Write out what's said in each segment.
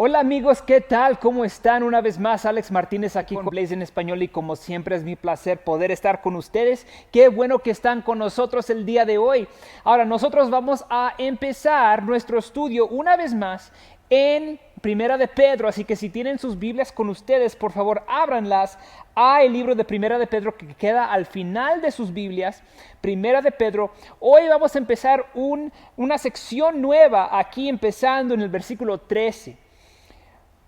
Hola amigos, ¿qué tal? ¿Cómo están? Una vez más, Alex Martínez aquí con Blaze en Español y como siempre es mi placer poder estar con ustedes. Qué bueno que están con nosotros el día de hoy. Ahora, nosotros vamos a empezar nuestro estudio una vez más en Primera de Pedro, así que si tienen sus Biblias con ustedes, por favor, ábranlas a el libro de Primera de Pedro que queda al final de sus Biblias, Primera de Pedro. Hoy vamos a empezar una sección nueva aquí empezando en el versículo 13.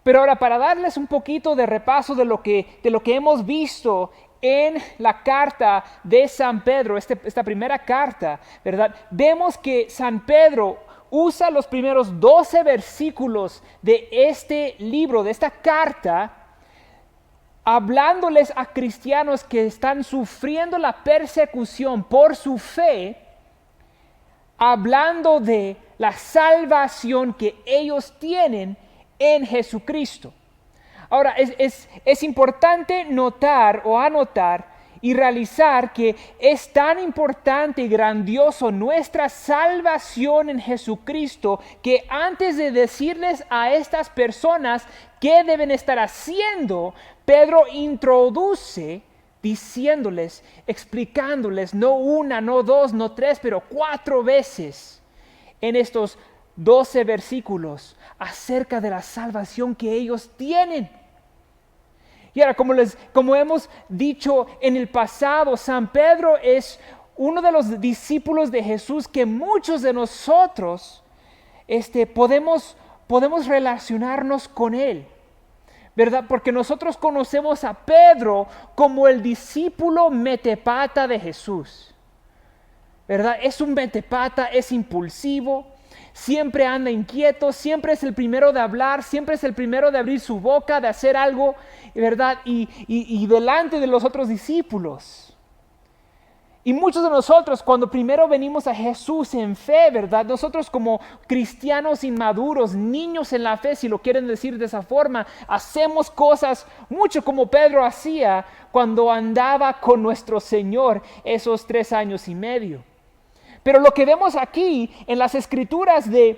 Pero ahora, para darles un poquito de repaso de lo que hemos visto en la carta de San Pedro, esta primera carta, ¿verdad? Vemos que San Pedro usa los primeros 12 versículos de este libro, de esta carta, hablándoles a cristianos que están sufriendo la persecución por su fe, hablando de la salvación que ellos tienen en Jesucristo. Ahora, es importante notar o anotar y realizar que es tan importante y grandioso nuestra salvación en Jesucristo que antes de decirles a estas personas qué deben estar haciendo, Pedro introduce diciéndoles, explicándoles, no una, no dos, no tres, pero 4 veces en estos 12 versículos acerca de la salvación que ellos tienen. Y ahora, como hemos dicho en el pasado, San Pedro es uno de los discípulos de Jesús que muchos de nosotros podemos relacionarnos con él, ¿verdad? Porque nosotros conocemos a Pedro como el discípulo metepata de Jesús, ¿verdad? Es un metepata, es impulsivo, siempre anda inquieto, siempre es el primero de hablar, siempre es el primero de abrir su boca, de hacer algo, ¿verdad? Y delante de los otros discípulos. Y muchos de nosotros, cuando primero venimos a Jesús en fe, ¿verdad? Nosotros como cristianos inmaduros, niños en la fe, si lo quieren decir de esa forma, hacemos cosas mucho como Pedro hacía cuando andaba con nuestro Señor esos 3 años y medio. Pero lo que vemos aquí en las escrituras de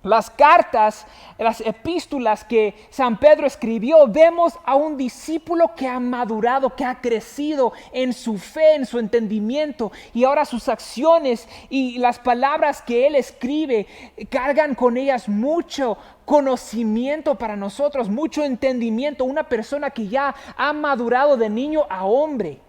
las cartas, las epístolas que San Pedro escribió, vemos a un discípulo que ha madurado, que ha crecido en su fe, en su entendimiento, y ahora sus acciones y las palabras que él escribe cargan con ellas mucho conocimiento para nosotros, mucho entendimiento, una persona que ya ha madurado de niño a hombre.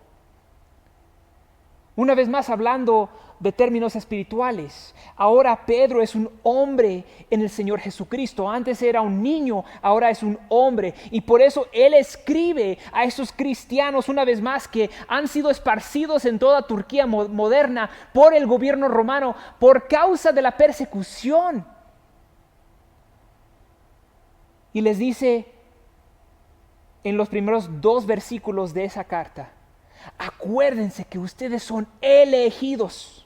Una vez más hablando de términos espirituales, ahora Pedro es un hombre en el Señor Jesucristo. Antes era un niño, ahora es un hombre. Y por eso él escribe a esos cristianos una vez más que han sido esparcidos en toda Turquía moderna por el gobierno romano por causa de la persecución. Y les dice en los primeros 2 versículos de esa carta: acuérdense que ustedes son elegidos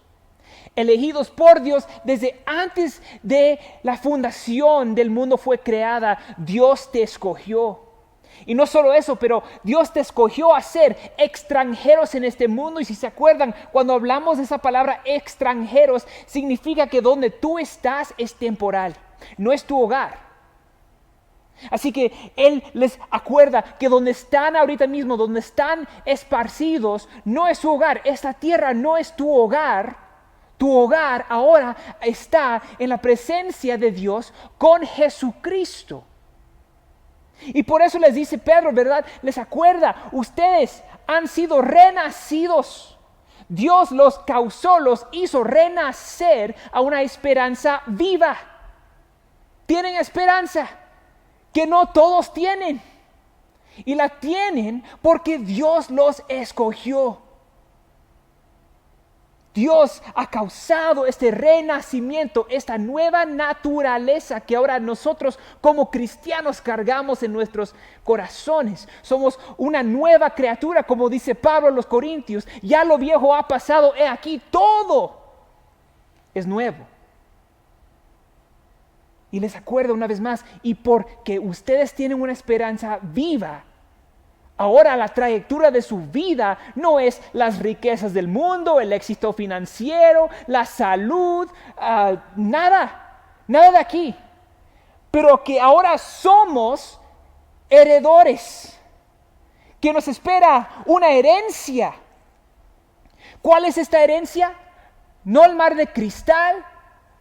por Dios desde antes de la fundación del mundo fue creada. Dios te escogió. Y no solo eso, pero Dios te escogió a ser extranjeros en este mundo. Y si se acuerdan, cuando hablamos de esa palabra extranjeros, significa que donde tú estás es temporal, no es tu hogar. Así que Él les acuerda que donde están ahorita mismo, donde están esparcidos, no es su hogar. Esta tierra no es tu hogar. Tu hogar ahora está en la presencia de Dios con Jesucristo. Y por eso les dice Pedro, ¿verdad? Les acuerda, ustedes han sido renacidos. Dios los causó, los hizo renacer a una esperanza viva. Tienen esperanza que no todos tienen. Y la tienen porque Dios los escogió. Dios ha causado este renacimiento, esta nueva naturaleza que ahora nosotros como cristianos cargamos en nuestros corazones. Somos una nueva criatura, como dice Pablo a los Corintios. Ya lo viejo ha pasado, he aquí todo es nuevo. Y les acuerdo una vez más, y porque ustedes tienen una esperanza viva, ahora la trayectoria de su vida no es las riquezas del mundo, el éxito financiero, la salud, nada de aquí. pero que ahora somos heredores, que nos espera una herencia. ¿Cuál es esta herencia? No el mar de cristal,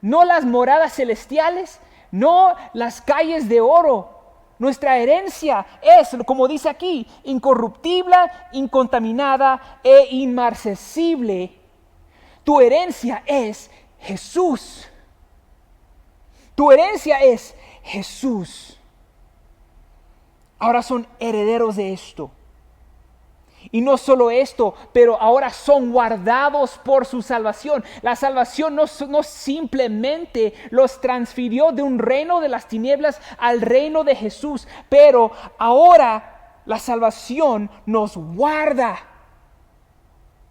no las moradas celestiales, no las calles de oro. Nuestra herencia es, como dice aquí, incorruptible, incontaminada e inmarcesible. Tu herencia es Jesús. Tu herencia es Jesús. Ahora son herederos de esto. Y no solo esto, pero ahora son guardados por su salvación. La salvación no simplemente los transfirió de un reino de las tinieblas al reino de Jesús, pero ahora la salvación nos guarda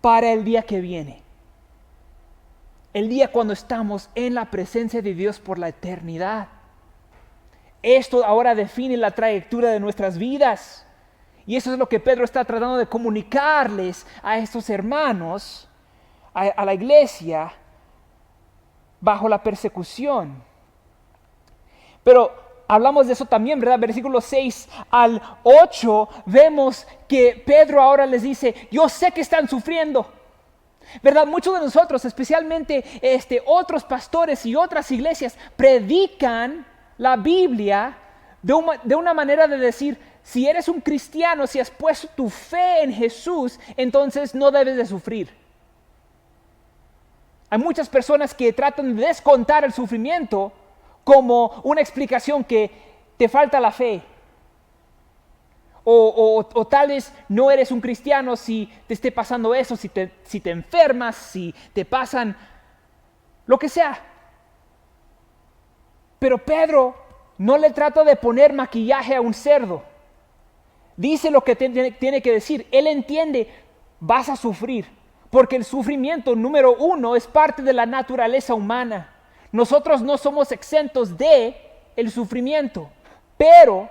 para el día que viene. El día cuando estamos en la presencia de Dios por la eternidad. Esto ahora define la trayectoria de nuestras vidas. Y eso es lo que Pedro está tratando de comunicarles a estos hermanos, a la iglesia, bajo la persecución. Pero hablamos de eso también, ¿verdad? Versículos 6 al 8, vemos que Pedro ahora les dice, yo sé que están sufriendo. ¿Verdad? Muchos de nosotros, especialmente otros pastores y otras iglesias, predican la Biblia de una manera de decir, si eres un cristiano, si has puesto tu fe en Jesús, entonces no debes de sufrir. Hay muchas personas que tratan de descontar el sufrimiento como una explicación que te falta la fe. O tal vez no eres un cristiano si te esté pasando eso, si te enfermas, si te pasan lo que sea. Pero Pedro no le trata de poner maquillaje a un cerdo. Dice lo que tiene que decir. Él entiende, vas a sufrir, porque el sufrimiento, número uno, es parte de la naturaleza humana. Nosotros no somos exentos de el sufrimiento, pero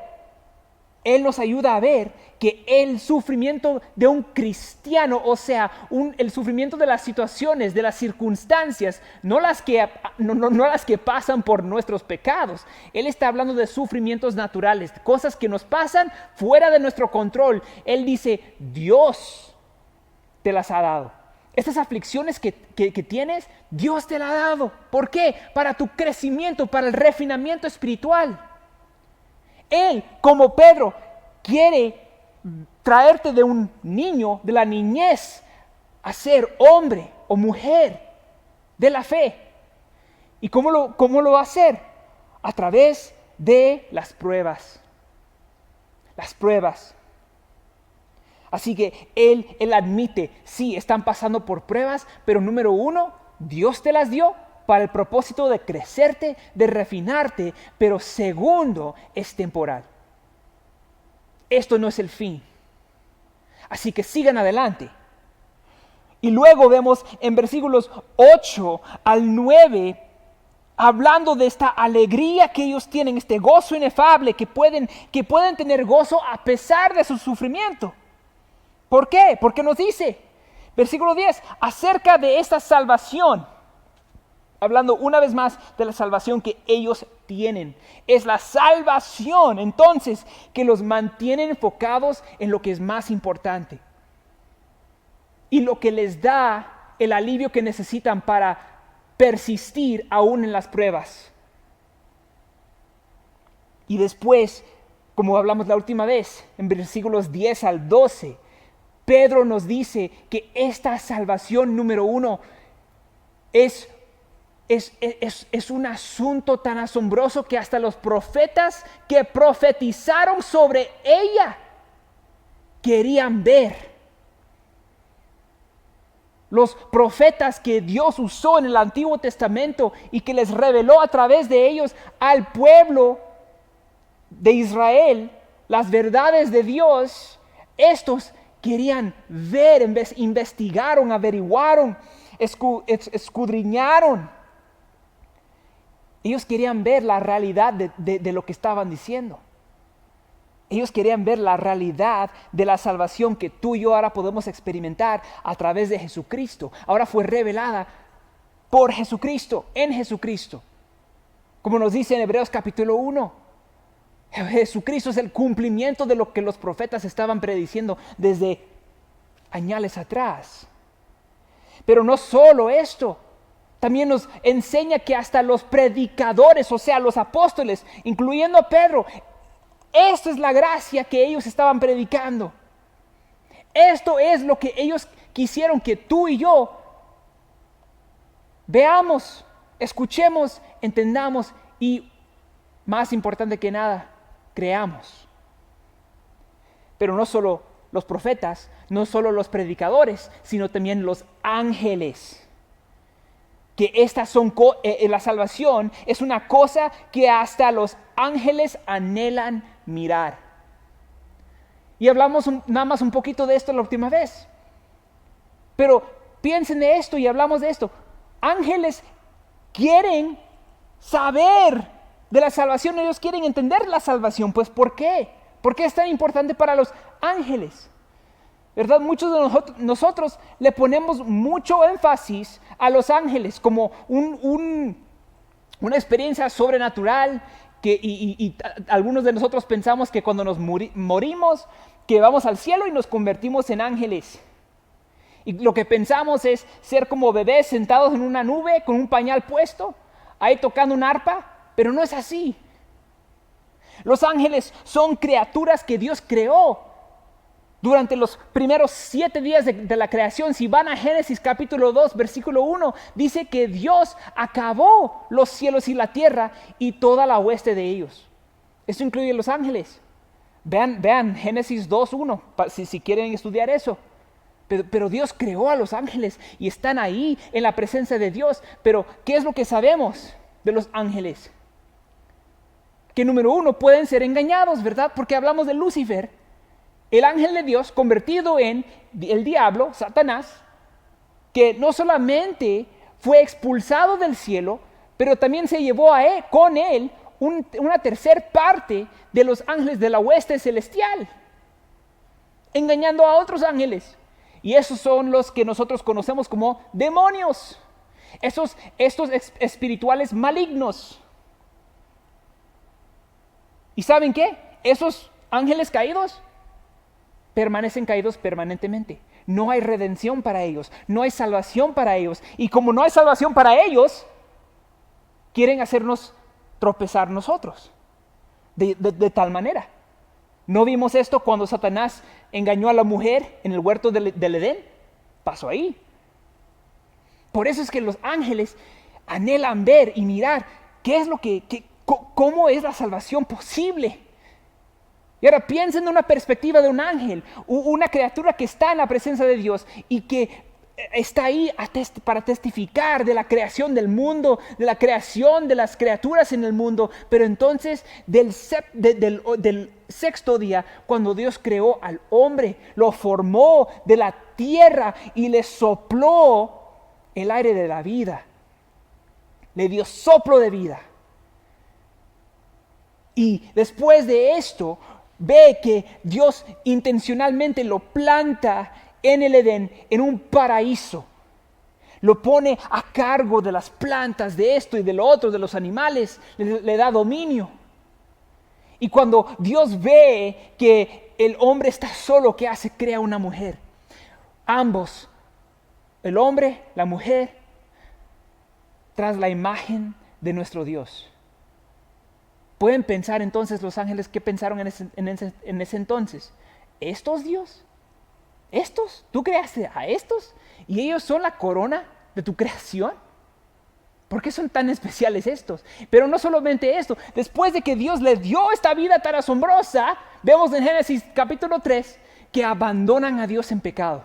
Él nos ayuda a ver que el sufrimiento de un cristiano, o sea, el sufrimiento de las situaciones, de las circunstancias, no las que pasan por nuestros pecados. Él está hablando de sufrimientos naturales, cosas que nos pasan fuera de nuestro control. Él dice, Dios te las ha dado. Estas aflicciones que tienes, Dios te las ha dado. ¿Por qué? Para tu crecimiento, para el refinamiento espiritual. Él, como Pedro, quiere traerte de un niño, de la niñez, a ser hombre o mujer de la fe. ¿Y cómo lo va a hacer? A través de las pruebas. Las pruebas. Así que Él admite, sí, están pasando por pruebas, pero número uno, Dios te las dio para el propósito de crecerte, de refinarte, pero segundo, es temporal. Esto no es el fin. Así que sigan adelante. Y luego vemos en versículos 8 al 9, hablando de esta alegría que ellos tienen, este gozo inefable, que pueden tener gozo a pesar de su sufrimiento. ¿Por qué? Porque nos dice, versículo 10, acerca de esta salvación, hablando una vez más de la salvación que ellos tienen. Es la salvación, entonces, que los mantiene enfocados en lo que es más importante. Y lo que les da el alivio que necesitan para persistir aún en las pruebas. Y después, como hablamos la última vez, en versículos 10 al 12, Pedro nos dice que esta salvación número uno es un asunto tan asombroso que hasta los profetas que profetizaron sobre ella querían ver. Los profetas que Dios usó en el Antiguo Testamento y que les reveló a través de ellos al pueblo de Israel las verdades de Dios, estos querían ver, investigaron, averiguaron, escudriñaron. Ellos querían ver la realidad de lo que estaban diciendo. Ellos querían ver la realidad de la salvación que tú y yo ahora podemos experimentar a través de Jesucristo. Ahora fue revelada por Jesucristo, en Jesucristo. Como nos dice en Hebreos capítulo 1. Jesucristo es el cumplimiento de lo que los profetas estaban prediciendo desde años atrás. Pero no solo esto, también nos enseña que hasta los predicadores, o sea, los apóstoles, incluyendo a Pedro, esto es la gracia que ellos estaban predicando. Esto es lo que ellos quisieron que tú y yo veamos, escuchemos, entendamos y, más importante que nada, creamos. Pero no solo los profetas, no solo los predicadores, sino también los ángeles. Que la salvación es una cosa que hasta los ángeles anhelan mirar. Y hablamos nada más un poquito de esto la última vez. Pero piensen de esto y hablamos de esto. Ángeles quieren saber de la salvación, ellos quieren entender la salvación. Pues ¿por qué? ¿Por qué es tan importante para los ángeles? ¿Verdad? Muchos de nosotros le ponemos mucho énfasis a los ángeles como una experiencia sobrenatural y algunos de nosotros pensamos que cuando nos morimos, que vamos al cielo y nos convertimos en ángeles. Y lo que pensamos es ser como bebés sentados en una nube con un pañal puesto, ahí tocando un arpa, pero no es así. Los ángeles son criaturas que Dios creó durante los primeros 7 días de la creación. Si van a Génesis capítulo 2, versículo 1, dice que Dios acabó los cielos y la tierra y toda la hueste de ellos. Eso incluye los ángeles. Vean Génesis 2, 1, si quieren estudiar eso. Pero Dios creó a los ángeles y están ahí en la presencia de Dios. Pero ¿qué es lo que sabemos de los ángeles? Que número 1, pueden ser engañados, ¿verdad? Porque hablamos de Lucifer, el ángel de Dios convertido en el diablo, Satanás, que no solamente fue expulsado del cielo, pero también se llevó con él una tercera parte de los ángeles de la hueste celestial, engañando a otros ángeles. Y esos son los que nosotros conocemos como demonios, estos espirituales malignos. ¿Y saben qué? Esos ángeles caídos permanecen caídos permanentemente. No hay redención para ellos, no hay salvación para ellos. Y como no hay salvación para ellos, quieren hacernos tropezar nosotros. De tal manera. ¿No vimos esto cuando Satanás engañó a la mujer en el huerto del Edén? Pasó ahí. Por eso es que los ángeles anhelan ver y mirar qué es cómo es la salvación posible. Y ahora piensen en una perspectiva de un ángel, una criatura que está en la presencia de Dios y que está ahí para testificar de la creación del mundo, de la creación de las criaturas en el mundo. Pero entonces del sexto día, cuando Dios creó al hombre, lo formó de la tierra y le sopló el aire de la vida. Le dio soplo de vida. Y después de esto, ve que Dios intencionalmente lo planta en el Edén, en un paraíso. Lo pone a cargo de las plantas, de esto y de lo otro, de los animales, le da dominio. Y cuando Dios ve que el hombre está solo, ¿qué hace? Crea una mujer. Ambos, el hombre, la mujer, tras la imagen de nuestro Dios. Pueden pensar entonces los ángeles, ¿qué pensaron en ese entonces? ¿Estos Dios? ¿Estos? ¿Tú creaste a estos? ¿Y ellos son la corona de tu creación? ¿Por qué son tan especiales estos? Pero no solamente esto, después de que Dios les dio esta vida tan asombrosa, vemos en Génesis capítulo 3 que abandonan a Dios en pecado.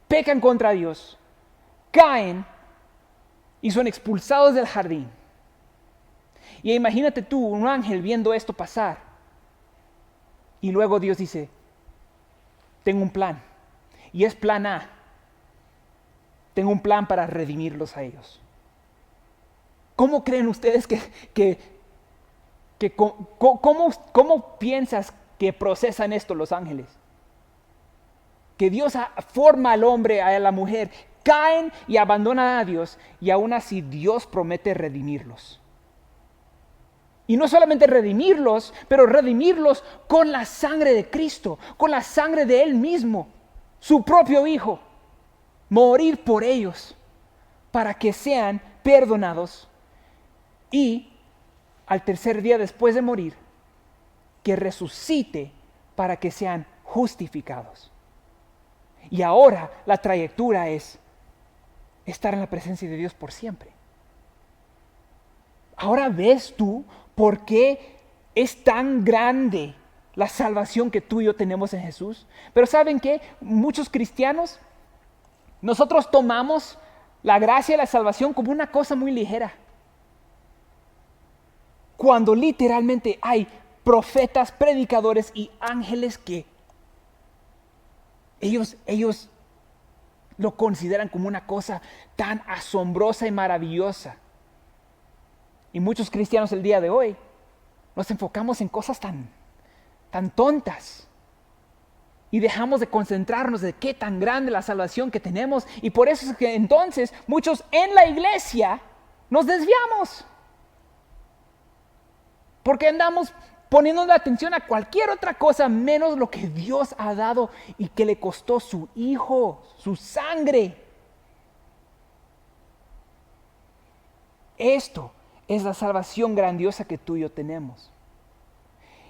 Pecan contra Dios, caen y son expulsados del jardín. Y imagínate tú, un ángel viendo esto pasar. Y luego Dios dice, tengo un plan. Y es plan A. Tengo un plan para redimirlos a ellos. ¿Cómo creen ustedes cómo piensas que procesan esto los ángeles? Que Dios forma al hombre, a la mujer, caen y abandonan a Dios, y aún así Dios promete redimirlos. Y no solamente redimirlos, pero redimirlos con la sangre de Cristo, con la sangre de Él mismo, su propio Hijo. Morir por ellos para que sean perdonados y al tercer día después de morir, que resucite para que sean justificados. Y ahora la trayectoria es estar en la presencia de Dios por siempre. Ahora ves tú por qué es tan grande la salvación que tú y yo tenemos en Jesús. Pero ¿saben qué? Muchos cristianos, nosotros tomamos la gracia y la salvación como una cosa muy ligera. Cuando literalmente hay profetas, predicadores y ángeles que ellos lo consideran como una cosa tan asombrosa y maravillosa. Y muchos cristianos el día de hoy nos enfocamos en cosas tan tontas. Y dejamos de concentrarnos de qué tan grande la salvación que tenemos. Y por eso es que entonces muchos en la iglesia nos desviamos. Porque andamos poniendo la atención a cualquier otra cosa menos lo que Dios ha dado y que le costó su Hijo, su sangre. Esto es la salvación grandiosa que tú y yo tenemos.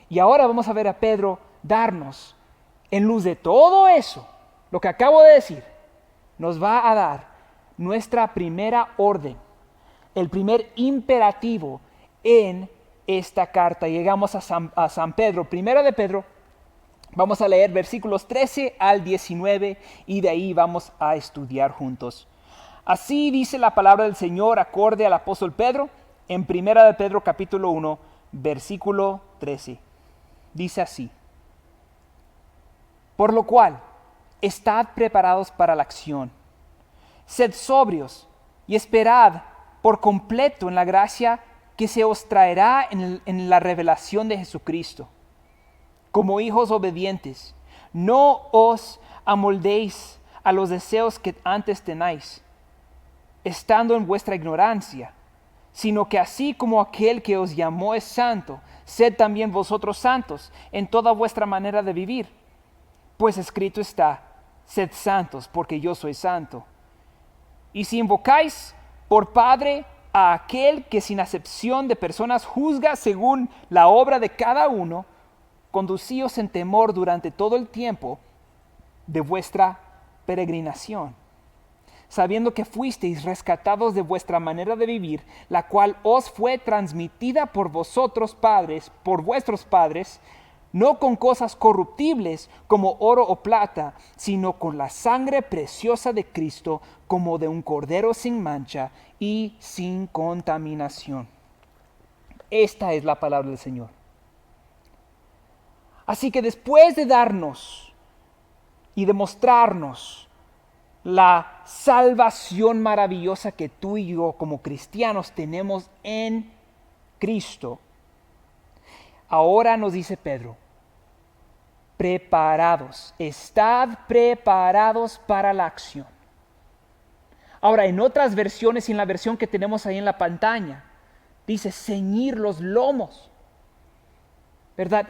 Y ahora vamos a ver a Pedro darnos, en luz de todo eso, lo que acabo de decir, nos va a dar nuestra primera orden, el primer imperativo en esta carta. Llegamos a San Pedro, primera de Pedro. Vamos a leer versículos 13 al 19 y de ahí vamos a estudiar juntos. Así dice la palabra del Señor acorde al apóstol Pedro en primera de Pedro capítulo 1, versículo 13. Dice así: por lo cual, estad preparados para la acción. Sed sobrios y esperad por completo en la gracia que se os traerá en la revelación de Jesucristo. Como hijos obedientes, no os amoldéis a los deseos que antes tenéis, estando en vuestra ignorancia, sino que así como aquel que os llamó es santo, sed también vosotros santos en toda vuestra manera de vivir. Pues escrito está: sed santos, porque yo soy santo. Y si invocáis por Padre a aquel que sin acepción de personas juzga según la obra de cada uno, conducíos en temor durante todo el tiempo de vuestra peregrinación, sabiendo que fuisteis rescatados de vuestra manera de vivir, la cual os fue transmitida por vosotros padres, por vuestros padres, no con cosas corruptibles como oro o plata, sino con la sangre preciosa de Cristo, como de un cordero sin mancha y sin contaminación. Esta es la palabra del Señor. Así que después de darnos y demostrarnos la salvación maravillosa que tú y yo como cristianos tenemos en Cristo, ahora nos dice Pedro: preparados, estad preparados para la acción. Ahora, en otras versiones y en la versión que tenemos ahí en la pantalla, dice ceñir los lomos, ¿verdad?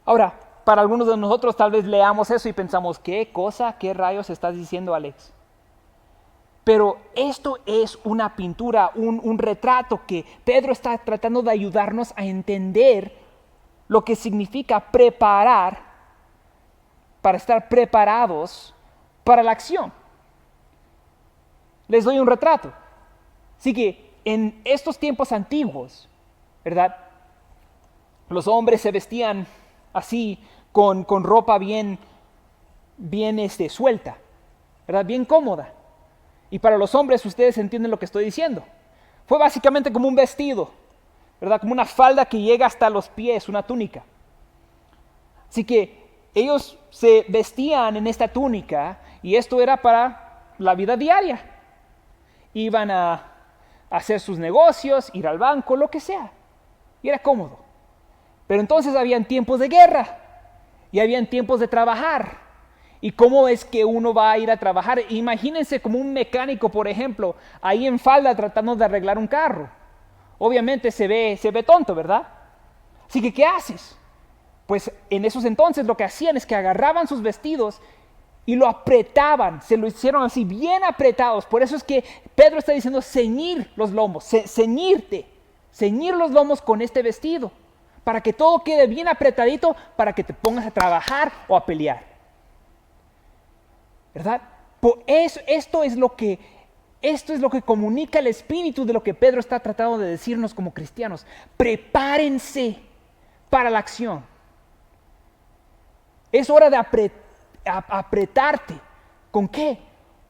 Ahora, para algunos de nosotros tal vez leamos eso y pensamos: ¿qué cosa, qué rayos estás diciendo, Alex? Pero esto es una pintura, un retrato que Pedro está tratando de ayudarnos a entender lo que significa preparar, para estar preparados para la acción. Les doy un retrato. Así que en estos tiempos antiguos, ¿verdad? Los hombres se vestían así, con ropa bien suelta, ¿verdad? Bien cómoda. Y para los hombres, ustedes entienden lo que estoy diciendo. Fue básicamente como un vestido, ¿verdad? Como una falda que llega hasta los pies, una túnica. Así que ellos se vestían en esta túnica y esto era para la vida diaria. Iban a hacer sus negocios, ir al banco, lo que sea. Y era cómodo. Pero entonces habían tiempos de guerra y habían tiempos de trabajar. ¿Y cómo es que uno va a ir a trabajar? Imagínense como un mecánico, por ejemplo, ahí en falda tratando de arreglar un carro. Obviamente se ve tonto, ¿verdad? Así que, ¿qué haces? Pues en esos entonces lo que hacían es que agarraban sus vestidos y lo apretaban, se lo hicieron así bien apretados. Por eso es que Pedro está diciendo ceñir los lomos, ceñirte, ceñir los lomos con este vestido, para que todo quede bien apretadito, para que te pongas a trabajar o a pelear. ¿Verdad? Esto es lo que comunica el espíritu de lo que Pedro está tratando de decirnos como cristianos. Prepárense para la acción. Es hora de apretarte. ¿Con qué?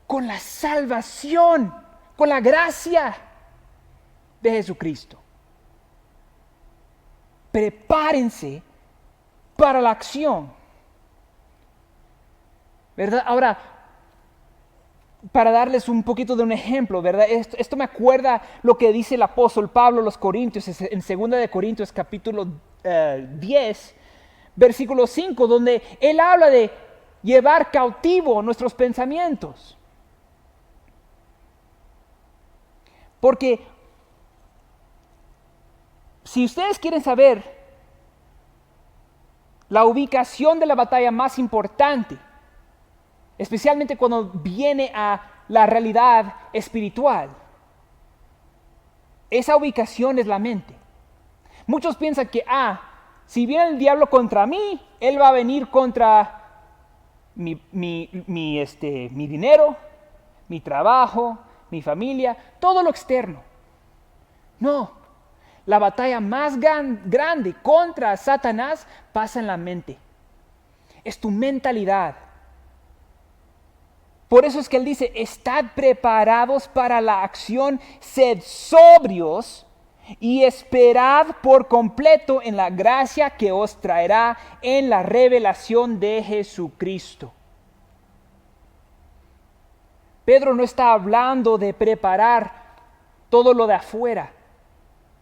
Con la salvación, con la gracia de Jesucristo. Prepárense para la acción. ¿Verdad? Ahora, para darles un poquito de un ejemplo, ¿verdad? Esto me acuerda lo que dice el apóstol Pablo a los Corintios, en 2 de Corintios capítulo 10, versículo 5, donde él habla de llevar cautivo nuestros pensamientos. Porque si ustedes quieren saber la ubicación de la batalla más importante, especialmente cuando viene a la realidad espiritual, esa ubicación es la mente. Muchos piensan que, si viene el diablo contra mí, él va a venir contra mi dinero, mi trabajo, mi familia, todo lo externo. No, la batalla más grande contra Satanás pasa en la mente. Es tu mentalidad. Por eso es que él dice, estad preparados para la acción, sed sobrios y esperad por completo en la gracia que os traerá en la revelación de Jesucristo. Pedro no está hablando de preparar todo lo de afuera.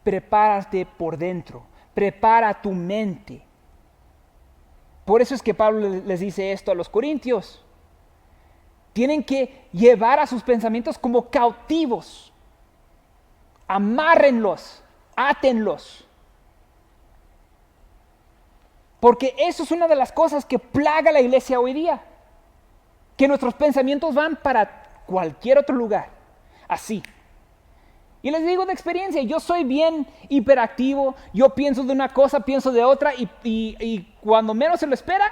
Prepárate por dentro, prepara tu mente. Por eso es que Pablo les dice esto a los corintios. Tienen que llevar a sus pensamientos como cautivos. Amárrenlos, átenlos. Porque eso es una de las cosas que plaga a la iglesia hoy día. Que nuestros pensamientos van para cualquier otro lugar. Así. Y les digo de experiencia, yo soy bien hiperactivo. Yo pienso de una cosa, pienso de otra. Y cuando menos se lo espera,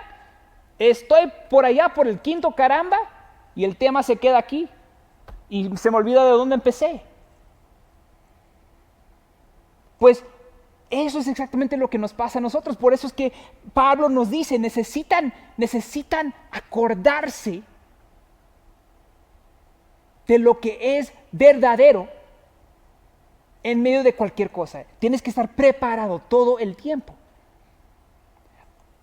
estoy por allá, por el quinto caramba. Y el tema se queda aquí. Y se me olvida de dónde empecé. Pues eso es exactamente lo que nos pasa a nosotros. Por eso es que Pablo nos dice, necesitan acordarse de lo que es verdadero en medio de cualquier cosa. Tienes que estar preparado todo el tiempo.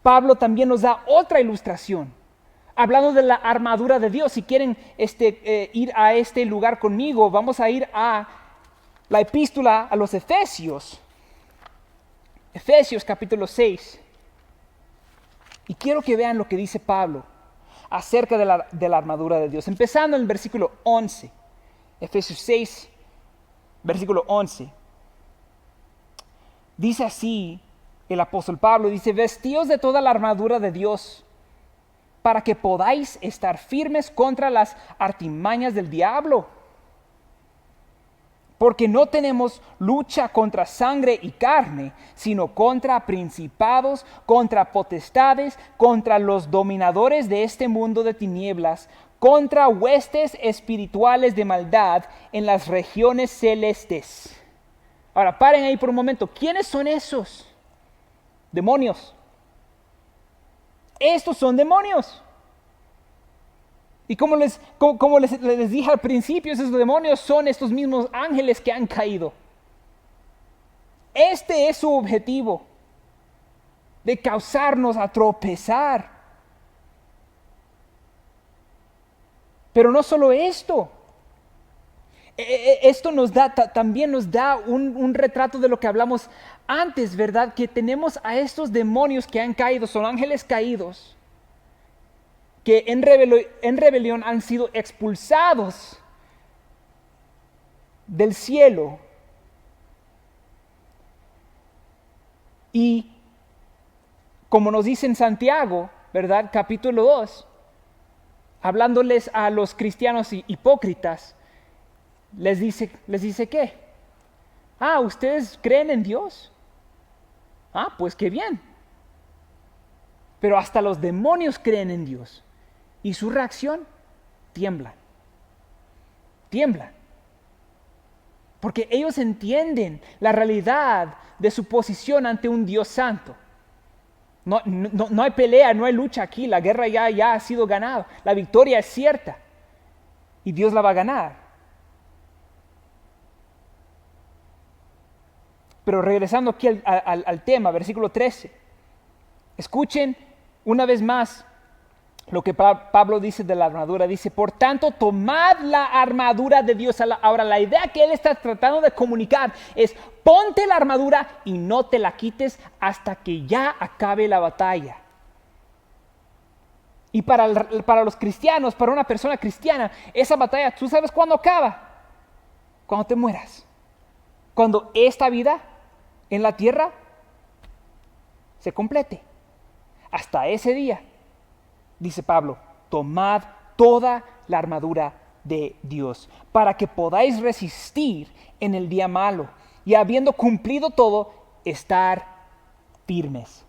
Pablo también nos da otra ilustración. Hablando de la armadura de Dios, si quieren ir a este lugar conmigo, vamos a ir a la epístola a los Efesios. Efesios capítulo 6. Y quiero que vean lo que dice Pablo acerca de la armadura de Dios. Empezando en el versículo 11. Efesios 6, versículo 11. Dice así el apóstol Pablo, dice, vestíos de toda la armadura de Dios, para que podáis estar firmes contra las artimañas del diablo. Porque no tenemos lucha contra sangre y carne, sino contra principados, contra potestades, contra los dominadores de este mundo de tinieblas, contra huestes espirituales de maldad en las regiones celestes. Ahora, paren ahí por un momento. ¿Quiénes son esos? Demonios. Estos son demonios. Y como les dije al principio, esos demonios son estos mismos ángeles que han caído. Este es su objetivo, de causarnos a tropezar. Pero no solo esto. Esto también nos da un retrato de lo que hablamos antes, ¿verdad? Que tenemos a estos demonios que han caído, son ángeles caídos, que en rebelión han sido expulsados del cielo y como nos dice en Santiago, ¿verdad? Capítulo 2, hablándoles a los cristianos hipócritas, les dice ¿qué? ¿Ustedes creen en Dios? Pues qué bien. Pero hasta los demonios creen en Dios. Y su reacción, tiemblan. Porque ellos entienden la realidad de su posición ante un Dios santo. No hay pelea, no hay lucha aquí. La guerra ya ha sido ganada. La victoria es cierta. Y Dios la va a ganar. Pero regresando aquí al tema, versículo 13. Escuchen una vez más lo que Pablo dice de la armadura. Dice, por tanto, tomad la armadura de Dios. Ahora, la idea que él está tratando de comunicar es, ponte la armadura y no te la quites hasta que ya acabe la batalla. Y para los cristianos, para una persona cristiana, esa batalla, ¿tú sabes cuándo acaba? Cuando te mueras. Cuando esta vida en la tierra se complete. Hasta ese día, dice Pablo, tomad toda la armadura de Dios, para que podáis resistir en el día malo, y habiendo cumplido todo, estar firmes.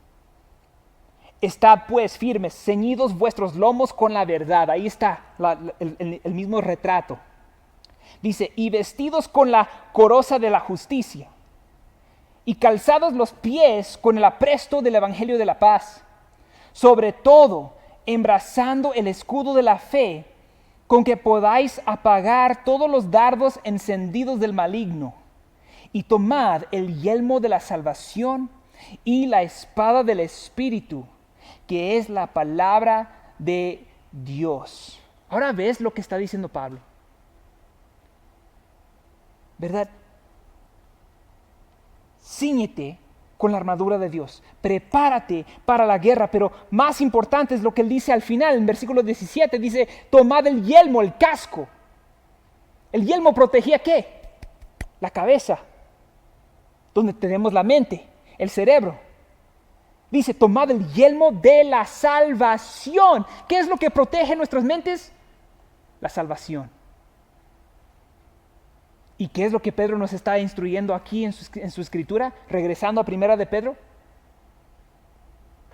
Estad pues firmes, ceñidos vuestros lomos con la verdad. Ahí está el mismo retrato. Dice, y vestidos con la coraza de la justicia, y calzados los pies con el apresto del evangelio de la paz. Sobre todo, embrazando el escudo de la fe, con que podáis apagar todos los dardos encendidos del maligno. Y tomad el yelmo de la salvación y la espada del Espíritu, que es la palabra de Dios. Ahora ves lo que está diciendo Pablo, ¿verdad? Cíñete con la armadura de Dios, prepárate para la guerra, pero más importante es lo que él dice al final, en versículo 17, dice, tomad el yelmo, el casco. El yelmo protegía ¿qué? La cabeza, donde tenemos la mente, el cerebro. Dice, tomad el yelmo de la salvación. ¿Qué es lo que protege nuestras mentes? La salvación. ¿Y qué es lo que Pedro nos está instruyendo aquí en su escritura? Regresando a primera de Pedro.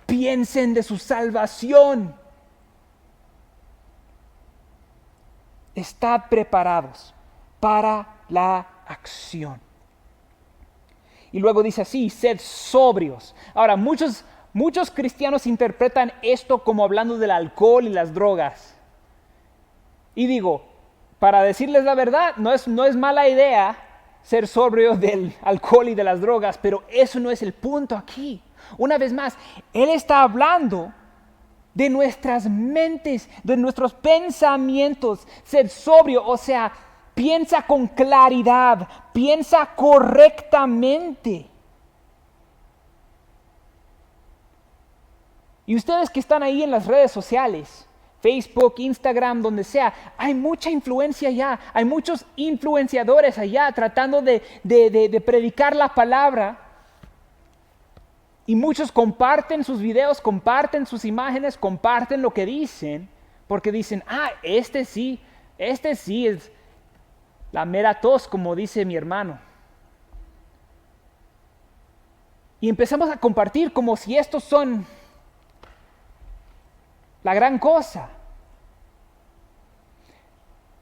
Piensen de su salvación. Estad preparados para la acción. Y luego dice así, sed sobrios. Ahora, muchos cristianos interpretan esto como hablando del alcohol y las drogas. Y digo, para decirles la verdad, no es mala idea ser sobrio del alcohol y de las drogas, pero eso no es el punto aquí. Una vez más, él está hablando de nuestras mentes, de nuestros pensamientos. Ser sobrio, o sea, piensa con claridad, piensa correctamente. Y ustedes que están ahí en las redes sociales, Facebook, Instagram, donde sea, hay mucha influencia allá, hay muchos influenciadores allá tratando de predicar la palabra. Y muchos comparten sus videos, comparten sus imágenes, comparten lo que dicen, porque dicen, este sí es la mera tos, como dice mi hermano. Y empezamos a compartir como si estos son la gran cosa.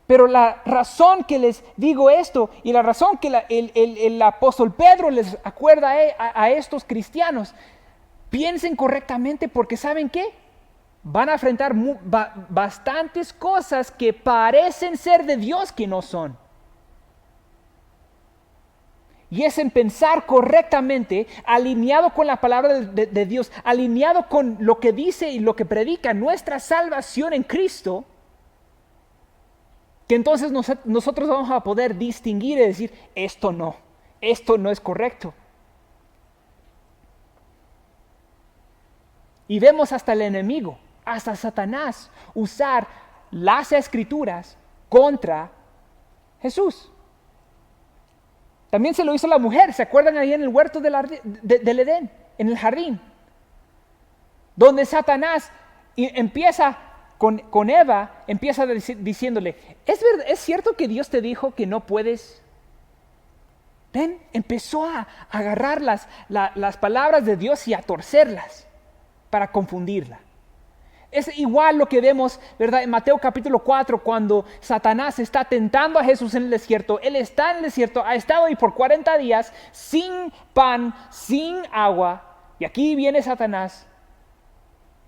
Pero la razón que les digo esto y la razón que el apóstol Pedro les acuerda a estos cristianos, piensen correctamente porque ¿saben qué? Van a enfrentar bastantes cosas que parecen ser de Dios que no son. Y es en pensar correctamente, alineado con la palabra de Dios, alineado con lo que dice y lo que predica nuestra salvación en Cristo, que entonces nosotros vamos a poder distinguir y decir, esto no es correcto. Y vemos hasta el enemigo, hasta Satanás, usar las escrituras contra Jesús. También se lo hizo la mujer, ¿se acuerdan ahí en el huerto del Edén, en el jardín? donde Satanás empieza con Eva, empieza diciéndole, ¿es cierto que Dios te dijo que no puedes? Ven, empezó a agarrar las palabras de Dios y a torcerlas para confundirla. Es igual lo que vemos, ¿verdad? En Mateo capítulo 4, cuando Satanás está tentando a Jesús en el desierto. Él está en el desierto, ha estado ahí por 40 días sin pan, sin agua. Y aquí viene Satanás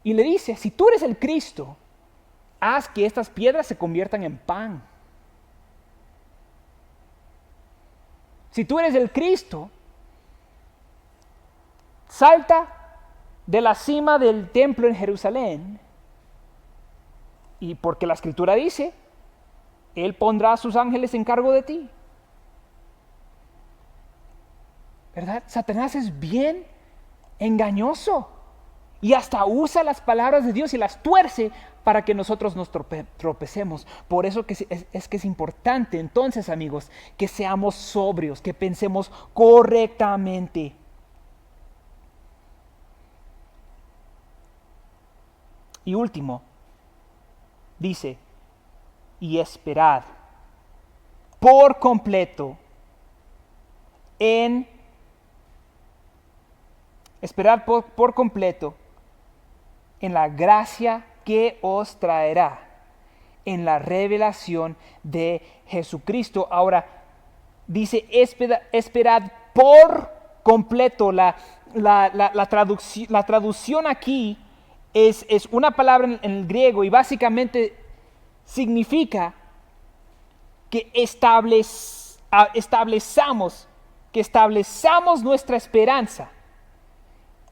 y le dice, si tú eres el Cristo, haz que estas piedras se conviertan en pan. Si tú eres el Cristo, salta de la cima del templo en Jerusalén, y porque la Escritura dice, Él pondrá a sus ángeles en cargo de ti. ¿Verdad? Satanás es bien engañoso y hasta usa las palabras de Dios y las tuerce para que nosotros nos tropecemos. Por eso que es importante entonces, amigos, que seamos sobrios, que pensemos correctamente. Y último, dice, y esperad por completo por completo en la gracia que os traerá en la revelación de Jesucristo. Ahora, dice, esperad por completo. La traducción aquí es una palabra en el griego y básicamente significa que establezamos nuestra esperanza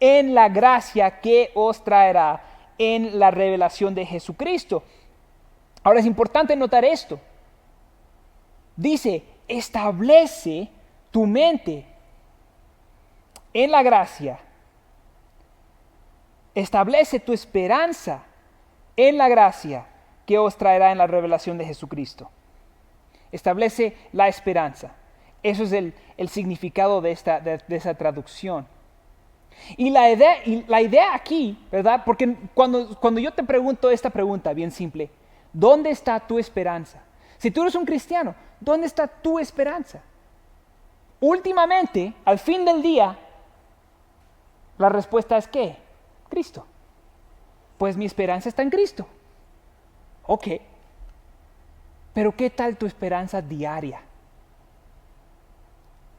en la gracia que os traerá en la revelación de Jesucristo. Ahora es importante notar esto. Dice, establece tu mente en la gracia. Establece tu esperanza en la gracia que os traerá en la revelación de Jesucristo. Establece la esperanza. Eso es el significado de esa traducción. Y la idea aquí, ¿verdad? Porque cuando yo te pregunto esta pregunta bien simple, ¿dónde está tu esperanza? Si tú eres un cristiano, ¿dónde está tu esperanza? Últimamente, al fin del día, la respuesta es ¿qué? Cristo. Pues mi esperanza está en Cristo. Ok. Pero ¿qué tal tu esperanza diaria?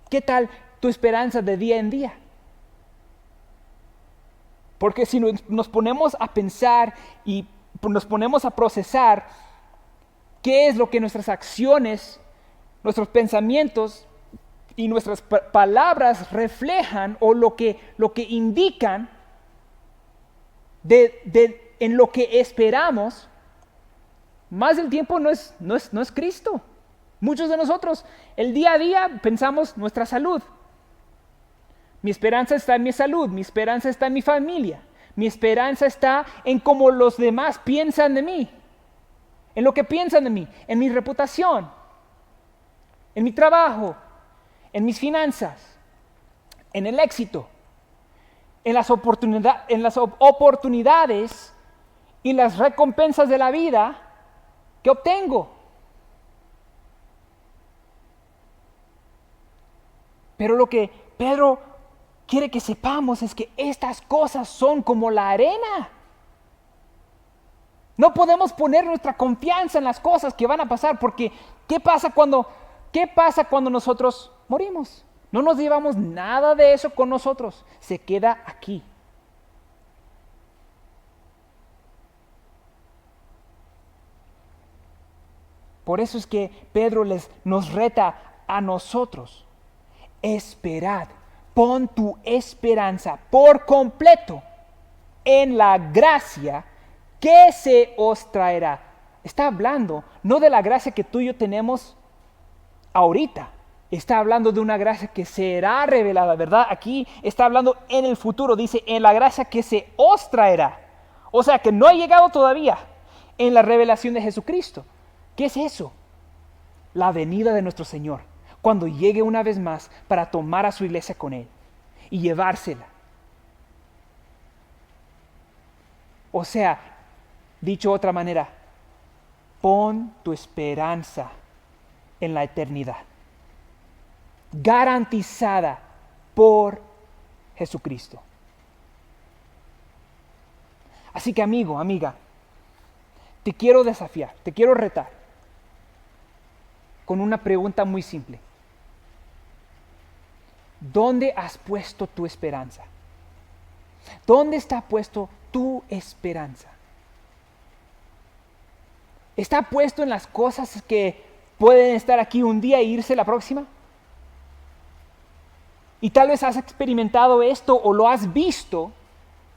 ¿Qué tal tu esperanza de día en día? Porque si nos ponemos a pensar y nos ponemos a procesar qué es lo que nuestras acciones, nuestros pensamientos y nuestras palabras reflejan o lo que indican en lo que esperamos, más del tiempo no es Cristo. Muchos de nosotros el día a día pensamos nuestra salud. Mi esperanza está en mi salud, mi esperanza está en mi familia, mi esperanza está en cómo los demás piensan de mí, en lo que piensan de mí, en mi reputación, en mi trabajo, en mis finanzas, en el éxito, en las oportunidades y las recompensas de la vida que obtengo. Pero lo que Pedro quiere que sepamos es que estas cosas son como la arena. No podemos poner nuestra confianza en las cosas que van a pasar, porque ¿qué pasa cuando nosotros morimos? No nos llevamos nada de eso con nosotros, se queda aquí. Por eso es que Pedro nos reta a nosotros. Esperad, pon tu esperanza por completo en la gracia que se os traerá. Está hablando no de la gracia que tú y yo tenemos ahorita. Está hablando de una gracia que será revelada, ¿verdad? Aquí está hablando en el futuro. Dice, en la gracia que se os traerá. O sea, que no ha llegado todavía en la revelación de Jesucristo. ¿Qué es eso? La venida de nuestro Señor, cuando llegue una vez más para tomar a su iglesia con Él y llevársela. O sea, dicho de otra manera, pon tu esperanza en la eternidad, garantizada por Jesucristo. Así que amigo, amiga, te quiero desafiar, te quiero retar con una pregunta muy simple. ¿Dónde has puesto tu esperanza? ¿Dónde está puesto tu esperanza? ¿Está puesto en las cosas que pueden estar aquí un día e irse la próxima? Y tal vez has experimentado esto o lo has visto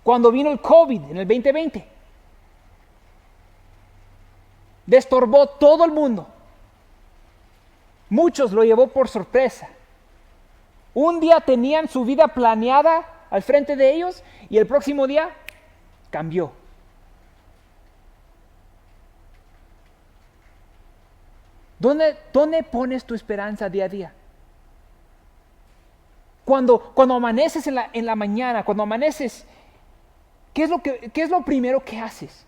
cuando vino el COVID en el 2020. Destorbó todo el mundo. Muchos lo llevó por sorpresa. Un día tenían su vida planeada al frente de ellos y el próximo día cambió. ¿Dónde pones tu esperanza día a día? Cuando amaneces en la mañana, cuando amaneces, ¿qué es lo primero que haces?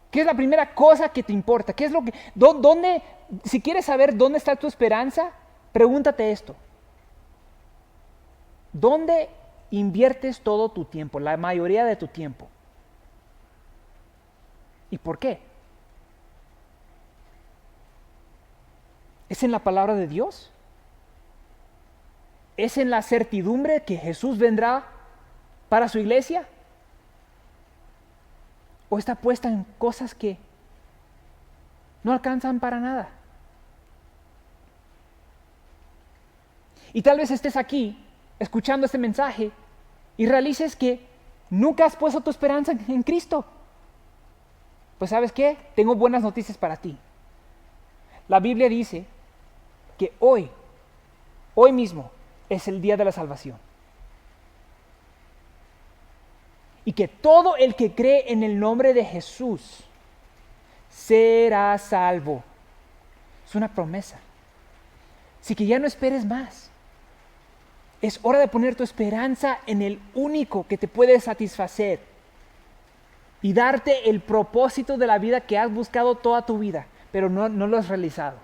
¿Qué es la primera cosa que te importa? ¿Qué es lo que, si quieres saber dónde está tu esperanza, pregúntate esto. ¿Dónde inviertes todo tu tiempo, la mayoría de tu tiempo? ¿Y por qué? ¿Es en la palabra de Dios? ¿Es en la certidumbre que Jesús vendrá para su iglesia? ¿O está puesta en cosas que no alcanzan para nada? Y tal vez estés aquí escuchando este mensaje y realices que nunca has puesto tu esperanza en Cristo. Pues ¿sabes qué? Tengo buenas noticias para ti. La Biblia dice que hoy mismo, es el día de la salvación. Y que todo el que cree en el nombre de Jesús será salvo. Es una promesa. Así que ya no esperes más. Es hora de poner tu esperanza en el único que te puede satisfacer y darte el propósito de la vida que has buscado toda tu vida, pero no lo has realizado.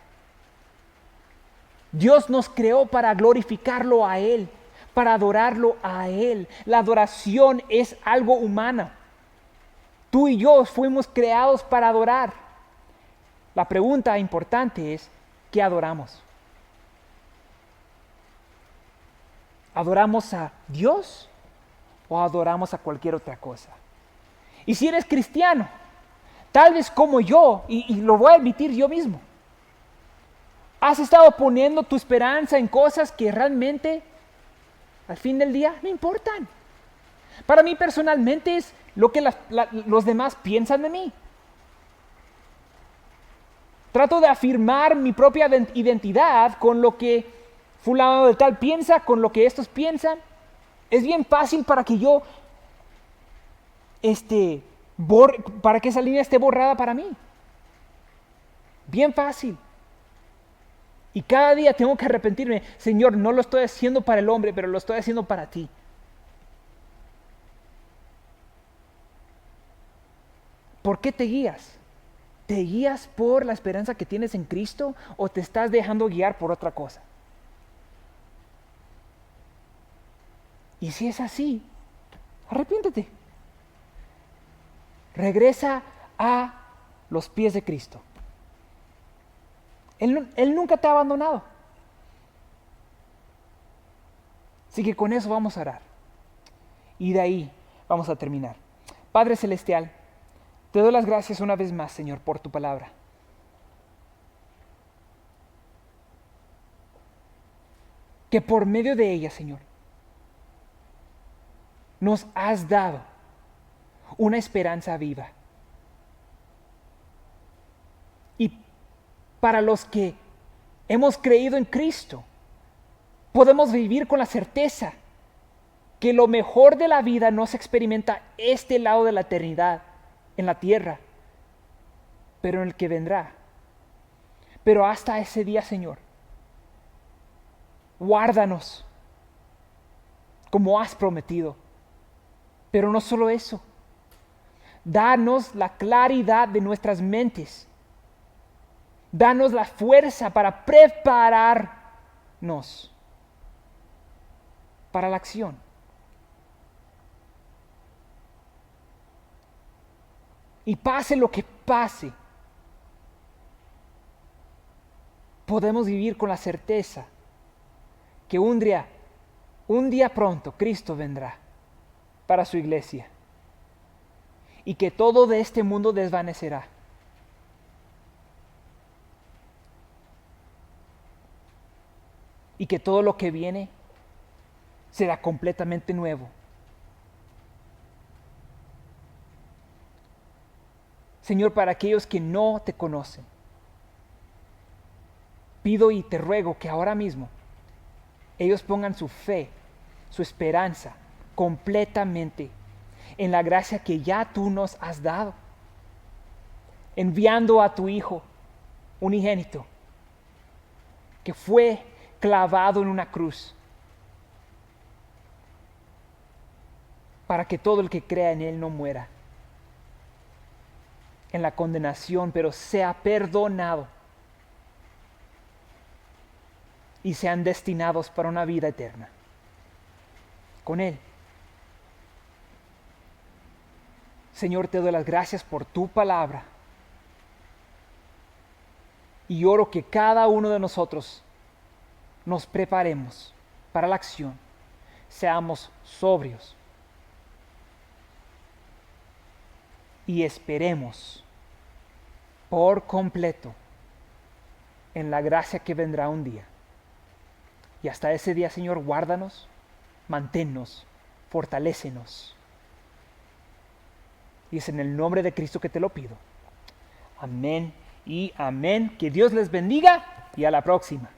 Dios nos creó para glorificarlo a Él, para adorarlo a Él. La adoración es algo humano. Tú y yo fuimos creados para adorar. La pregunta importante es, ¿qué adoramos? ¿Adoramos a Dios o adoramos a cualquier otra cosa? Y si eres cristiano, tal vez como yo, y lo voy a admitir yo mismo, has estado poniendo tu esperanza en cosas que realmente al fin del día no importan. Para mí personalmente es lo que los demás piensan de mí. Trato de afirmar mi propia identidad con lo que fulano de tal piensa, con lo que estos piensan. Es bien fácil para que yo para que esa línea esté borrada para mí. Bien fácil. Y cada día tengo que arrepentirme. Señor, no lo estoy haciendo para el hombre, pero lo estoy haciendo para ti. ¿Por qué te guías? ¿Te guías por la esperanza que tienes en Cristo o te estás dejando guiar por otra cosa? Y si es así, arrepiéntete. Regresa a los pies de Cristo. Él nunca te ha abandonado. Así que con eso vamos a orar. Y de ahí vamos a terminar. Padre Celestial, te doy las gracias una vez más, Señor, por tu palabra. Que por medio de ella, Señor, nos has dado una esperanza viva. Y para los que hemos creído en Cristo, podemos vivir con la certeza que lo mejor de la vida no se experimenta este lado de la eternidad, en la tierra, pero en el que vendrá. Pero hasta ese día, Señor, guárdanos como has prometido. Pero no solo eso. Danos la claridad de nuestras mentes. Danos la fuerza para prepararnos para la acción. Y pase lo que pase, podemos vivir con la certeza que un día pronto Cristo vendrá para su iglesia y que todo de este mundo desvanecerá. Y que todo lo que viene será completamente nuevo. Señor, para aquellos que no te conocen, pido y te ruego que ahora mismo ellos pongan su fe, su esperanza completamente en la gracia que ya tú nos has dado, enviando a tu Hijo unigénito, que fue clavado en una cruz, para que todo el que crea en Él no muera en la condenación, pero sea perdonado y sean destinados para una vida eterna con Él. Señor, te doy las gracias por tu palabra y oro que cada uno de nosotros nos preparemos para la acción, seamos sobrios y esperemos por completo en la gracia que vendrá un día. Y hasta ese día, Señor, guárdanos, manténnos, fortalécenos. Y es en el nombre de Cristo que te lo pido. Amén y amén. Que Dios les bendiga y a la próxima.